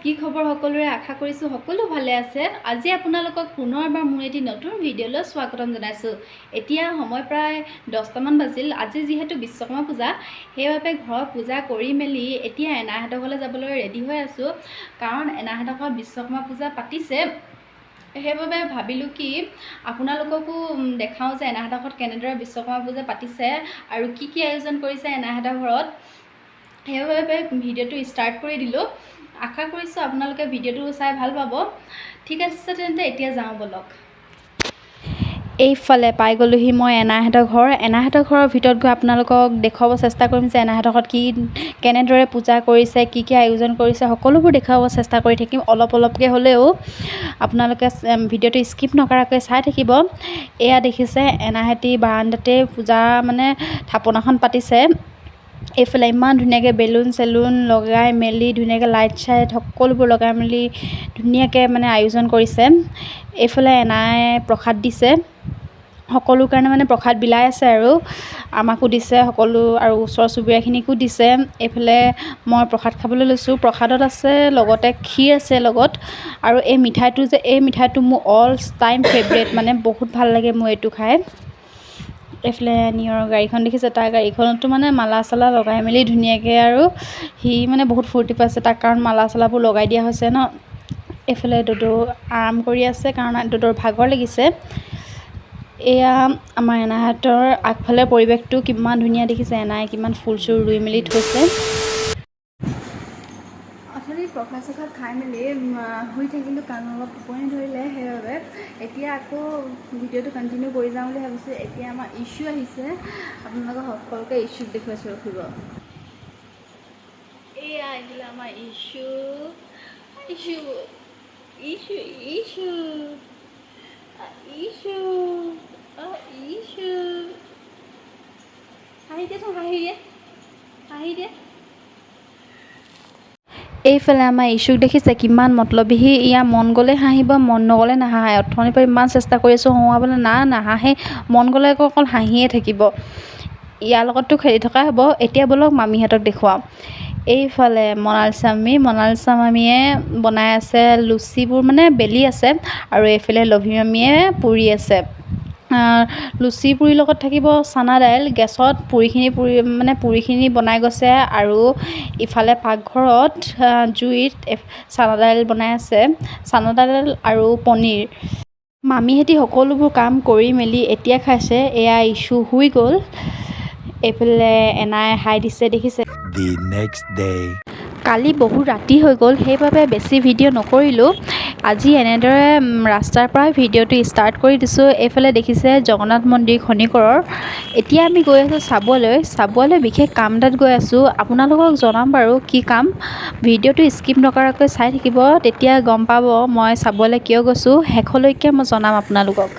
কি খবৰ সকলোৰে আশা কৰিছোঁ সকলো ভালে আছে। আজি আপোনালোকক পুনৰবাৰ মোৰ এটি নতুন ভিডিঅ'লৈ স্বাগতম জনাইছোঁ। এতিয়া সময় প্ৰায় 10টামান বাজিল। আজি যিহেতু বিশ্বকৰ্মা পূজা, সেইবাবে ঘৰত পূজা কৰি মেলি এতিয়া এনাহঁতৰ ঘৰলৈ যাবলৈ ৰেডি হৈ আছোঁ। কাৰণ এনাহঁতৰ ঘৰত বিশ্বকৰ্মা পূজা পাতিছে। সেইবাবে ভাবিলোঁ কি আপোনালোককো দেখাওঁ যে এনাহঁতৰ ঘৰত কেনেদৰে বিশ্বকৰ্মা পূজা পাতিছে আৰু কি আয়োজন কৰিছে এনাহঁতৰ ঘৰত। সেইবাবে ভিডিঅ'টো ষ্টাৰ্ট কৰি দিলোঁ। আশা কৰিছোঁ আপোনালোকে ভিডিঅ'টো চাই ভাল পাব। ঠিক আছে তেন্তে এতিয়া যাওঁ বলক। এইফালে পাই গ'লোহি মই এনাহঁতৰ ঘৰ। এনাহঁতৰ ঘৰৰ ভিতৰত গৈ আপোনালোকক দেখুৱাব চেষ্টা কৰিম যে এনাহঁতৰ ঘৰত কেনেদৰে পূজা কৰিছে, কি আয়োজন কৰিছে, সকলোবোৰ দেখুৱাব চেষ্টা কৰি থাকিম। অলপকৈ হ'লেও আপোনালোকে ভিডিঅ'টো স্কিপ নকৰাকৈ চাই থাকিব। এয়া দেখিছে এনাহঁতি বাৰাণ্ডাতে পূজা থাপনাখন পাতিছে। এইফালে ইমান ধুনীয়াকৈ বেলুন চেলুন লগাই মেলি ধুনীয়াকৈ লাইট চাইট সকলোবোৰ লগাই মেলি ধুনীয়াকৈ আয়োজন কৰিছে। এইফালে এনাই প্ৰসাদ দিছে, সকলো কাৰণে প্ৰসাদ বিলাই আছে আৰু আমাকো দিছে সকলো আৰু ওচৰ চুবুৰীয়াখিনিকো দিছে। এইফালে মই প্ৰসাদ খাবলৈ লৈছোঁ। প্ৰসাদত আছে লগতে ক্ষীৰ আছে লগত আৰু এই মিঠাইটো মোৰ অল টাইম ফেভৰেট, বহুত ভাল লাগে মোৰ এইটো খাই। এইফালে নিয়ৰৰ গাড়ীখন দেখিছে, তাৰ গাড়ীখনতো মালা চালা লগাই মেলি ধুনীয়াকৈ আৰু সি বহুত ফূৰ্তি পাইছে তাক, কাৰণ মালা চালাবোৰ লগাই দিয়া হৈছে ন। এইফালে দদৌ আৰাম কৰি আছে কাৰণ দদৌৰ ভাগৰ লাগিছে। এয়া আমাৰ এনাহঁতৰ আগফালে পৰিৱেশটো কিমান ধুনীয়া দেখিছে, এনাই কিমান ফুল চুল ৰুই মেলি থৈছে। অথনি প্ৰসাদ চসাদ খাই মেলি শুই থাকিলোঁ, কাৰণ অলপ টোপনি ধৰিলে। সেইবাবে এতিয়া আকৌ ভিডিঅ'টো কণ্টিনিউ কৰি যাওঁ বুলি ভাবিছোঁ। এতিয়া আমাৰ ইছ্যু আহিছে, আপোনালোকক সকলোকে ইছ্যুক দেখুৱাইছোঁ ৰখিব। এয়া আহিলে আমাৰ ইছ্যু হাঁহি দিয়েচোন, হাঁহি দিয়ে। এইফালে আমাৰ ইছ্যুক দেখিছে কিমান মতলবী, সি ইয়াৰ মন গ'লে হাঁহিব, মন নগ'লে নাহাঁহে। অথনিৰ পৰা ইমান চেষ্টা কৰি আছোঁ হহুৱাবলৈ, নাহাঁহে। মন গ'লে আকৌ অকল হাঁহিয়ে থাকিব। ইয়াৰ লগততো খেলি থকা হ'ব। এতিয়া ব'লক মামীহঁতক দেখুৱাওঁ। এইফালে মনালিছা মামীয়ে বনাই আছে লুচিবোৰ, বেলি আছে আৰু এইফালে লভী মামীয়ে পুৰি আছে। লুচি পুৰিৰ লগত থাকিব চানা দাইল। গেছত পুৰিখিনি বনাই গৈছে আৰু ইফালে পাকঘৰত জুইত চানা দাইল বনাই আছে, চানা দাইল আৰু পনীৰ। মামীহঁতি সকলোবোৰ কাম কৰি মেলি এতিয়া খাইছে। এয়া ইছ্যু শুই গ'ল। এইফালে এনাই হাই দিছে দেখিছে। কালি বহুত ৰাতি হৈ গ'ল, সেইবাবে বেছি ভিডিঅ' নকৰিলোঁ। আজি এনেদৰে ৰাস্তাৰ পৰাই ভিডিঅ'টো ষ্টাৰ্ট কৰি দিছোঁ। এইফালে দেখিছে জগন্নাথ মন্দিৰ খনিকৰৰ। এতিয়া আমি গৈ আছোঁ চাবুৱালৈ বিশেষ কাম এটাত গৈ আছোঁ। আপোনালোকক জনাম বাৰু কি কাম। ভিডিঅ'টো স্কিপ নকৰাকৈ চাই থাকিব, তেতিয়া গম পাব মই চাবুৱালৈ কিয় গৈছোঁ। শেষলৈকে মই জনাম আপোনালোকক।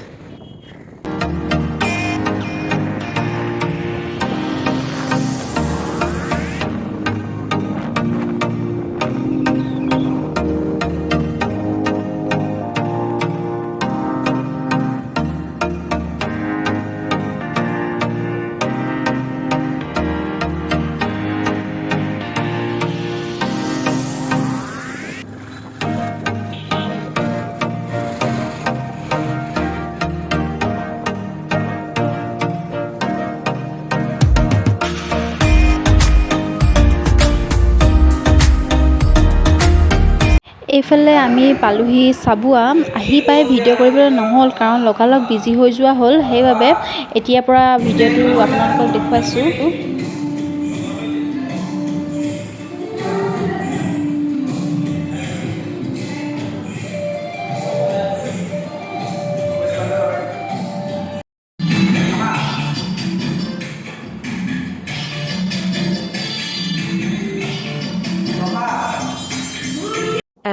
এইফালে আমি পালোহি চাবুৱা। আহি পাই ভিডিঅ' কৰিবলৈ নহ'ল, কাৰণ লগালগ বিজি হৈ যোৱা হ'ল। সেইবাবে এতিয়াৰ পৰা ভিডিঅ'টো আপোনালোকক দেখুৱাইছোঁ।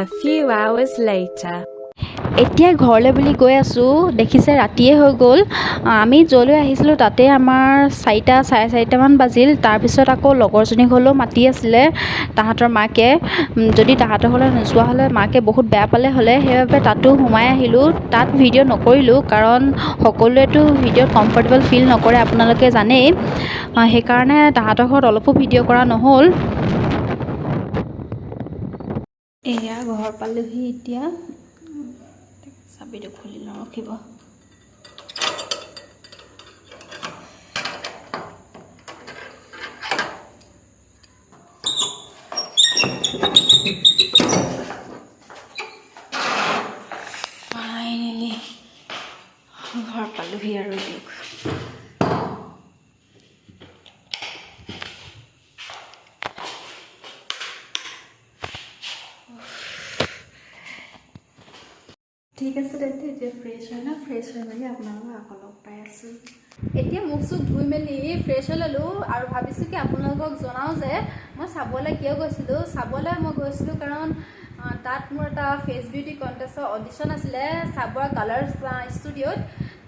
A few hours later. এতিয়া ঘৰলৈ বুলি গৈ আছোঁ। দেখিছে ৰাতিয়ে হৈ গ'ল। আমি য'লৈ আহিছিলোঁ তাতে আমাৰ 4টা চাৰে 4টামান বাজিল। তাৰপিছত আকৌ লগৰজনী ঘৰলৈও মাতি আছিলে তাহাঁতৰ মাকে। যদি তাহাঁতৰ ঘৰলৈ নোযোৱা হ'লে মাকে বহুত বেয়া পালে হ'লে, সেইবাবে তাতো সোমাই আহিলোঁ। তাত ভিডিঅ' নকৰিলোঁ, কাৰণ সকলোৱেতো ভিডিঅ'ত কমফৰ্টেবল ফিল নকৰে, আপোনালোকে জানেই। সেইকাৰণে তাহাঁতৰ ঘৰত অলপো ভিডিঅ' কৰা নহ'ল। এয়া ঘৰ পালোহি এতিয়া চাবিটো খুলি লওঁ ৰখিব ফাইনেলি ঘৰ পালোহি আৰু দিয়ক ঠিক আছে তেন্তে এতিয়া ফ্ৰেছ হয় না ফ্ৰেছ হৈ মেলি আপোনালোকক আকৌ লগ পাই আছোঁ এতিয়া মুখ চুখ ধুই মেলি ফ্ৰেছ হৈ ল'লোঁ আৰু ভাবিছোঁ কি আপোনালোকক জনাওঁ যে মই চাবলৈ কিয় গৈছিলোঁ চাবলৈ মই গৈছিলোঁ কাৰণ তাত মোৰ এটা ফেচ বিউটি কণ্টেষ্টৰ অডিশ্যন আছিলে চাবুৱা কালাৰ্ছ ষ্টুডিঅ'ত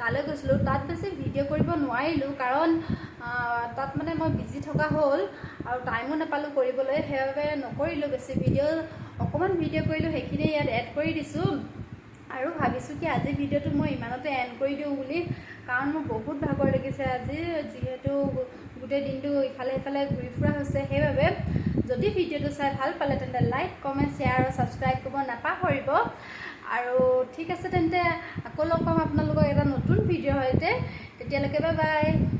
তালৈ গৈছিলোঁ তাত বেছি ভিডিঅ' কৰিব নোৱাৰিলোঁ কাৰণ তাত মানে মই বিজি থকা হ'ল আৰু টাইমো নাপালোঁ কৰিবলৈ সেইবাবে নকৰিলোঁ বেছি ভিডিঅ' অকণমান ভিডিঅ' কৰিলোঁ সেইখিনি ইয়াত এড কৰি দিছোঁ আৰু ভাবিছোঁ কি আজি ভিডিঅ'টো মই ইমানতে এণ্ড কৰি দিওঁ বুলি কাৰণ মোৰ বহুত ভাগৰ লাগিছে আজি যিহেতু গোটেই দিনটো ইফালে সিফালে ঘূৰি ফুৰা হৈছে সেইবাবে যদি ভিডিঅ'টো চাই ভাল পালে তেন্তে লাইক কমেণ্ট শ্বেয়াৰ আৰু ছাবস্ক্ৰাইব কৰিব নাপাহৰিব আৰু ঠিক আছে তেন্তে আকৌ লগ পাম আপোনালোকক এটা নতুন ভিডিঅ'ৰ সৈতে তেতিয়ালৈকে বাই বাই